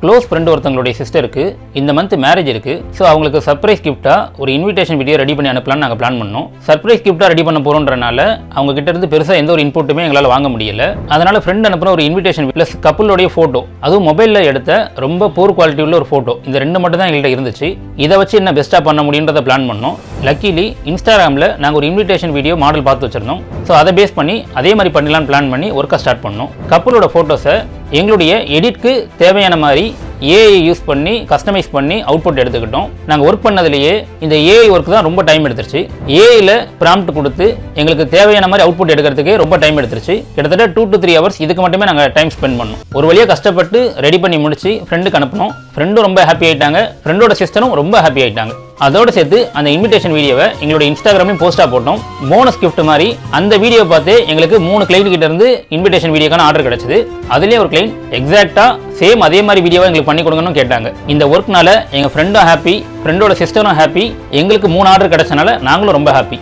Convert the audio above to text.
Close friend ஒருத்தங்களுடைய சிஸ்டருக்கு இந்த month marriage இருக்கு. ஸோ அவங்களுக்கு சர்ப்ரைஸ் கிஃப்டா ஒரு இன்விடேஷன் வீடியோ ரெடி பண்ணி அனுப்பலாம்னு நாங்கள் பிளான் பண்ணோம். சர்ப்ரைஸ் கிஃப்டா ரெடி பண்ண போறோம்ன்றனால அவங்க கிட்ட இருந்து பெருசாக எந்த ஒரு இன்புட்டுமே எங்களால் வாங்க முடியல. அதனால ஃப்ரெண்ட் அனுப்புன ஒரு இன்விடேஷன் பிளஸ் கப்பலோடைய ஃபோட்டோ, அதுவும் மொபைலில் எடுத்த ரொம்ப போர் குவாலிட்டி உள்ள ஒரு ஃபோட்டோ, இந்த ரெண்டு மட்டும் தான் எங்கள்கிட்ட இருந்துச்சு. இதை வச்சு என்ன பெஸ்ட்டாக பண்ண முடியுன்றதை பிளான் பண்ணோம். லக்கிலி இன்ஸ்டாகிராமில் நாங்கள் ஒரு இன்விடேஷன் வீடியோ மாடல் பார்த்து வச்சிருந்தோம். ஸோ அதை பேஸ் பண்ணி அதே மாதிரி பண்ணலான்னு பிளான் பண்ணி ஒர்க்கை ஸ்டார்ட் பண்ணோம். கப்பலோட ஃபோட்டோஸை எங்களுடைய எடிட்க்கு தேவையான மாதிரி ஏஐ யூஸ் பண்ணி கஸ்டமைஸ் பண்ணி அவுட்புட் எடுத்துக்கிட்டோம். நாங்கள் ஒர்க் பண்ணதுலேயே இந்த ஏஐ ஒர்க் தான் ரொம்ப டைம் எடுத்துருச்சு. ஏஐயில் ப்ராம்ப்ட் கொடுத்து எங்களுக்கு தேவையான மாதிரி அவுட்புட் எடுக்கிறதுக்கு ரொம்ப டைம் எடுத்துருச்சு. கிட்டத்தட்ட 2 to 3 hours இதுக்கு மட்டுமே நாங்கள் டைம் ஸ்பெண்ட் பண்ணோம். ஒரு வழியாக கஷ்டப்பட்டு ரெடி பண்ணி முடிச்சு ஃப்ரெண்டுக்கு அனுப்பணும். ஃப்ரெண்டும் ரொம்ப ஹாப்பி ஆகிட்டாங்க, ஃப்ரெண்டோட சிஸ்டரும் ரொம்ப ஹாப்பி ஆகிட்டாங்க. அதோடு சேர்த்து அந்த இன்விடேஷன் வீடியோவை எங்களோட இன்ஸ்டாகிராமையும் போஸ்ட்டாக போட்டோம். போனஸ் கிஃப்ட் மாதிரி அந்த வீடியோ பார்த்து எங்களுக்கு 3 கிளைண்ட் கிட்ட இருந்து இன்விடேஷன் வீடியோக்கான ஆர்டர் கிடைச்சது. அதுலேயே ஒரு கிளைண்ட் எக்ஸாக்டாக சேம் அதே மாதிரி வீடியோவை எங்களுக்கு பண்ணி கொடுங்கன்னு கேட்டாங்க. இந்த ஒர்க்னால எங்கள் ஃப்ரெண்டும் ஹாப்பி, ஃப்ரெண்டோட சிஸ்டரும் ஹாப்பி, எங்களுக்கு 3 ஆர்டர் கிடைச்சனால நாங்களும் ரொம்ப ஹாப்பி.